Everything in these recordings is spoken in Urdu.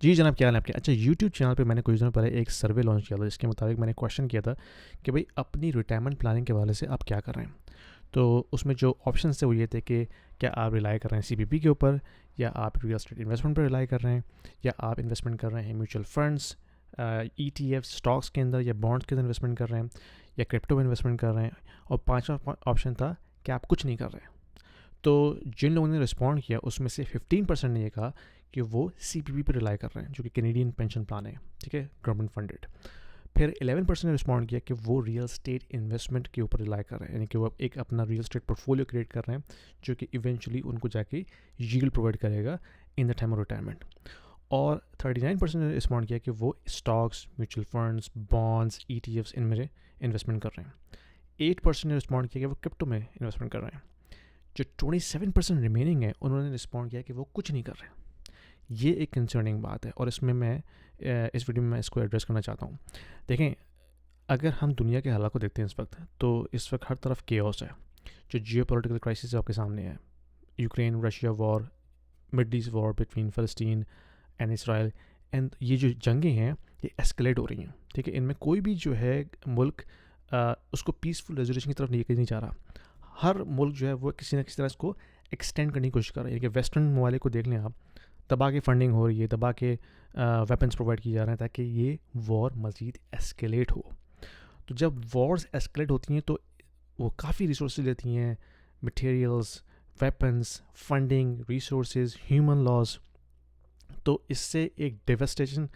جی جناب، کیا حال ہے آپ کے؟ اچھا، یوٹیوب چینل پہ میں نے کچھ دنوں پہلے ایک سروے لانچ کیا تھا، جس کے مطابق میں نے کویشچن کیا تھا کہ بھائی اپنی ریٹائرمنٹ پلاننگ کے حوالے سے آپ کیا کر رہے ہیں. تو اس میں جو آپشنس تھے وہ یہ تھے کہ کیا آپ ریلائی کر رہے ہیں CPP کے اوپر، یا آپ ریئل اسٹیٹ انویسٹمنٹ پہ ریلائی کر رہے ہیں، یا آپ انویسٹمنٹ کر رہے ہیں میوچل فنڈس، ETF اسٹاکس کے اندر یا بانڈس کے اندر انویسٹمنٹ کر رہے ہیں، یا کرپٹو میں انویسٹمنٹ کر رہے ہیں. اور پانچواں آپشن تھا کہ آپ کچھ نہیں کر رہے ہیں. تو جن لوگوں نے رسپونڈ کیا اس میں سے 15% نے یہ کہا کہ وہ CPP پہ ریلائی کر رہے ہیں، جو کہ کینیڈین پینشن پلان ہے، ٹھیک ہے، گورنمنٹ فنڈڈ. پھر 11% نے رسپونڈ کیا کہ وہ ریئل اسٹیٹ انویسٹمنٹ کے اوپر ریلائی کر رہے ہیں، یعنی کہ وہ ایک اپنا real estate port folio create کر رہے ہیں جو کہ ایونچولی ان کو جا کے ییلڈ پرووائڈ کرے گا ان دا ٹائم آف ریٹائرمنٹ. اور 39% نے رسپونڈ کیا کہ وہ stocks, mutual funds, bonds, ETFs ان میں انویسٹمنٹ کر رہے ہیں. 8% نے رسپونڈ کیا کہ وہ کرپٹو میں انویسٹمنٹ کر رہے ہیں. جو 27% ریمیننگ ہے انہوں نے رسپونڈ کیا کہ وہ کچھ نہیں کر رہے. یہ ایک کنسرننگ بات ہے، اور اس میں اس ویڈیو میں اس کو ایڈریس کرنا چاہتا ہوں. دیکھیں، اگر ہم دنیا کے حالات کو دیکھتے ہیں اس وقت ہر طرف کیوس ہے. جو جیو پولیٹیکل کرائسس آپ کے سامنے ہے، یوکرین رشیا وار، مڈل ایسٹ وار بٹوین فلسطین اینڈ اسرائیل، اینڈ یہ جو جنگیں ہیں یہ ایسکلیٹ ہو رہی ہیں، ٹھیک ہے. ان میں کوئی بھی جو ہے ملک اس کو پیسفل ریزولوشن کی طرف نہیں جا رہا. ہر ملک جو ہے وہ کسی نہ کسی طرح اس کو ایکسٹینڈ کرنے کی کوشش کر رہا ہے. یعنی کہ ویسٹرن ممالک کو دیکھ لیں آپ، دبا کے فنڈنگ ہو رہی ہے، دبا کے ویپنس پرووائڈ کیے جا رہے ہیں تاکہ یہ وار مزید ایسکیلیٹ ہو. تو جب وارز ایسکیلیٹ ہوتی ہیں تو وہ کافی ریسورسز لیتی ہیں، materials, weapons, funding, resources, human loss. تو اس سے ایک ڈیوسٹیشن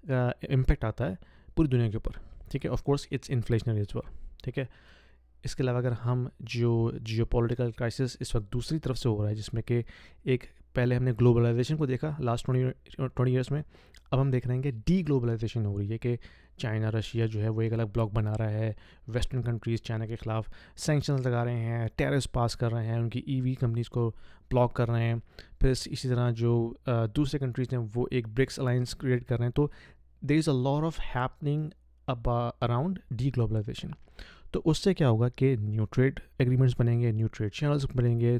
امپیکٹ آتا ہے پوری دنیا کے اوپر، ٹھیک ہے. Of course it's inflationary as well, ٹھیک ہے. اس کے علاوہ اگر ہم جیو پولیٹیکل کرائسس اس وقت دوسری طرف سے ہو رہا ہے، جس میں کہ ایک پہلے ہم نے گلوبلائزیشن کو دیکھا لاسٹ 20 ایئرس میں، اب ہم دیکھ رہے ہیں کہ ڈی گلوبلائزیشن ہو رہی ہے، کہ چائنا، رشیا جو ہے وہ ایک الگ بلاک بنا رہا ہے. ویسٹرن کنٹریز چائنا کے خلاف سینکشنز لگا رہے ہیں، ٹیررس پاس کر رہے ہیں، ان کی EV کمپنیز کو بلاک کر رہے ہیں. پھر اسی طرح جو دوسرے کنٹریز ہیں وہ ایک برکس الائنس کریٹ کر رہے ہیں. تو there is a lot of happening around the globalization. تو اس سے کیا ہوگا کہ نیو ٹریڈ ایگریمنٹس بنیں گے، نیو ٹریڈ چینلز بنیں گے،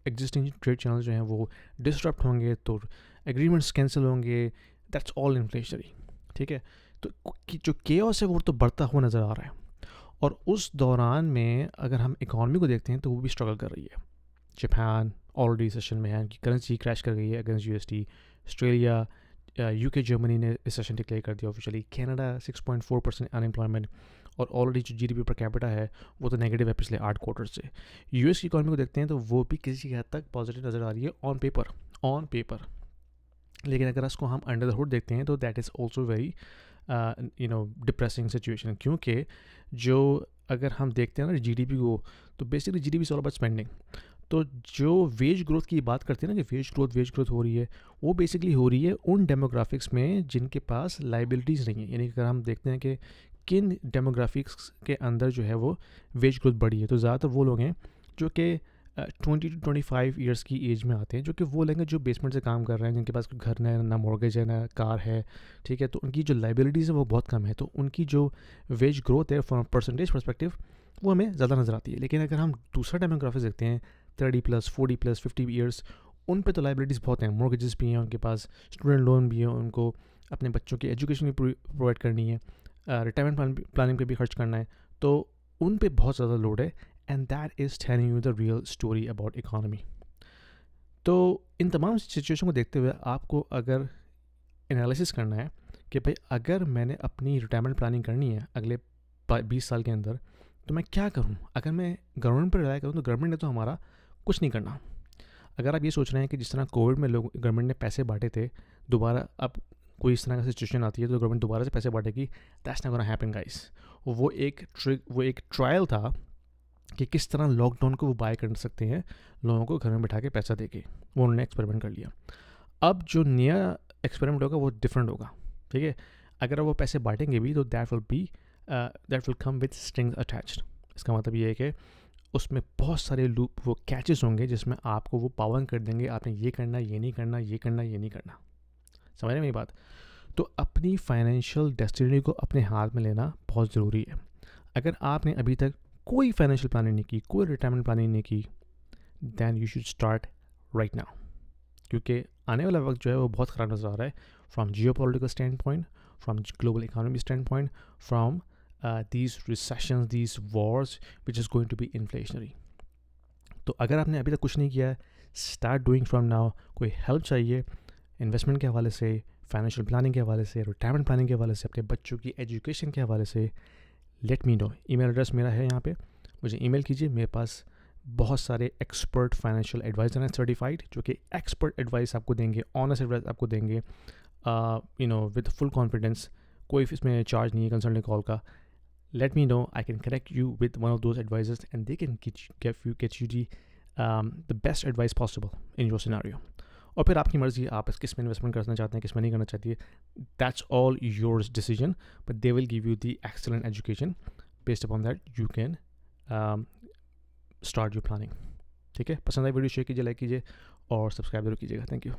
ایگزسٹنگ ٹریڈ چینلز جو ہیں وہ ڈسٹرپٹ ہوں گے، تو ایگریمنٹس کینسل ہوں گے. دیٹس آل انفلیشنری، ٹھیک ہے. تو جو کیوس ہے وہ تو بڑھتا ہوا نظر آ رہا ہے. اور اس دوران میں اگر ہم اکانومی کو دیکھتے ہیں تو وہ بھی اسٹرگل کر رہی ہے. جاپان آلریڈی ریسیشن میں ہے، ان کی کرنسی کریش کر گئی ہے against USD. Australia, UK، Germany نے ریسیشن ڈکلیئر کر دیا آفیشلی. کینیڈا 6.4% انمپلائمنٹ، اور آلریڈی جو GDP پر کیپٹا ہے وہ تو نیگیٹو ہے پچھلے 8 کوارٹر سے. US کی اکانومی کو دیکھتے ہیں تو وہ بھی کسی حد تک پازیٹیو نظر آ رہی ہے آن پیپر. لیکن اگر اس کو ہم انڈر دا ہوڈ دیکھتے ہیں تو that is also very depressing situation. کیونکہ جو اگر ہم دیکھتے ہیں نا GDP کو، تو basically GDP is all about spending. تو جو ویج گروتھ کی بات کرتے ہیں نا کہ ویج گروتھ ہو رہی ہے، وہ بیسکلی ہو رہی ہے ان ڈیموگرافکس میں جن کے پاس لائبلٹیز نہیں ہیں. یعنی کہ اگر ہم دیکھتے ہیں کہ کن ڈیموگرافکس کے اندر جو ہے وہ ویج گروتھ بڑھی ہے، تو زیادہ تر وہ لوگ ہیں جو کہ 20 to 25 ایئرس کی ایج میں آتے ہیں، جو کہ وہ لیں گے جو بیسمنٹ سے کام کر رہے ہیں، جن کے پاس کوئی گھر نہ مورگیج ہے، نہ کار ہے، ٹھیک ہے. تو ان کی جو لائبلٹیز ہے وہ بہت کم ہے. تو ان کی جو ویج گروتھ ہے فرام پرسنٹیج پرسپیکٹیو وہ ہمیں زیادہ نظر آتی ہے. لیکن اگر ہم دوسرا ڈیموگرافکس دیکھتے ہیں 30+، 40+، 50 ایئرس، ان پہ تو لائبلٹیز بہت ہیں، مورگیجز بھی ہیں ان کے پاس، اسٹوڈنٹ لون بھی ہے، ان کو اپنے بچوں کی ایجوکیشن بھی پرووائڈ کرنی ہے، ریٹائرمنٹ پلاننگ پہ بھی خرچ کرنا ہے. تو ان پہ بہت زیادہ لوڈ ہے. And that is telling you the real story about economy. تو ان تمام سچویشن کو دیکھتے ہوئے آپ کو اگر انالیسس کرنا ہے کہ بھائی اگر میں نے اپنی ریٹائرمنٹ پلاننگ کرنی ہے اگلے 20 سال کے اندر، تو میں کیا کروں. اگر میں گورنمنٹ پر ریلائی کروں تو گورنمنٹ نے تو ہمارا کچھ نہیں کرنا. اگر آپ یہ سوچ رہے ہیں کہ جس طرح کووڈ میں گورنمنٹ نے پیسے بانٹے تھے، دوبارہ اب کوئی اس طرح کا سچویشن آتی ہے تو گورنمنٹ دوبارہ سے پیسے بانٹے گی، that's not gonna happen guys. وہ ایک ٹرائل تھا کہ کس طرح لاک ڈاؤن کو وہ بائی کر سکتے ہیں لوگوں کو گھر میں بٹھا کے پیسہ دے کے. وہ انہوں نے ایکسپیریمنٹ کر لیا. اب جو نیا ایکسپیریمنٹ ہوگا وہ ڈفرینٹ ہوگا، ٹھیک ہے. اگر وہ پیسے بانٹیں گے بھی تو that will come with strings attached. اس کا مطلب یہ ہے کہ اس میں بہت سارے وہ کیچز ہوں گے جس میں آپ کو وہ پابند کر دیں گے، آپ نے یہ کرنا، یہ نہیں کرنا، یہ کرنا، یہ نہیں کرنا. سمجھ رہے ہیں میری بات؟ تو اپنی فائنینشیل ڈیسٹینی کو اپنے ہاتھ میں لینا بہت ضروری ہے. اگر آپ نے ابھی تک کوئی فائنینشیل پلاننگ نہیں کی، کوئی ریٹائرمنٹ پلاننگ نہیں کی، then you should start right now. کیونکہ آنے والا وقت جو ہے وہ بہت خراب نظر آ رہا ہے from geopolitical standpoint, from global economy standpoint, from these recessions, these wars which is going to be inflationary. تو اگر آپ نے ابھی تک کچھ نہیں کیا ہے, اسٹارٹ ڈوئنگ فرام ناؤ. کوئی ہیلپ چاہیے انویسٹمنٹ کے حوالے سے, فائنینشیل پلاننگ کے حوالے سے, ریٹائرمنٹ پلاننگ کے حوالے سے, اپنے بچوں کی ایجوکیشن کے حوالے سے, لیٹ می نو. ای میل ایڈریس میرا ہے یہاں پہ, مجھے ای میل کیجیے. میرے پاس بہت سارے ایکسپرٹ فائنینشیل ایڈوائزر ہیں سرٹیفائڈ, جو کہ ایکسپرٹ ایڈوائس آپ کو دیں گے, آنیسٹ ایڈوائس آپ کو دیں گے, ود فل کانفیڈنس. کوئی اس میں چارج نہیں ہے کنسلٹنگ کال کا. Let me know, I can connect you with one of those advisors and they can get you the best advice possible in your scenario. اور پھر آپ کی مرضی ہے, آپ کس میں انویسٹمنٹ کرنا چاہتے ہیں, کس میں نہیں کرنا چاہتی ہے. That's all yours decision, but they will give you the excellent education. Based upon that you can start your planning. ٹھیک ہے, پسند آئی ویڈیو شیئر کیجیے, لائک کیجیے اور سبسکرائب ضرور کیجیے گا. Thank you.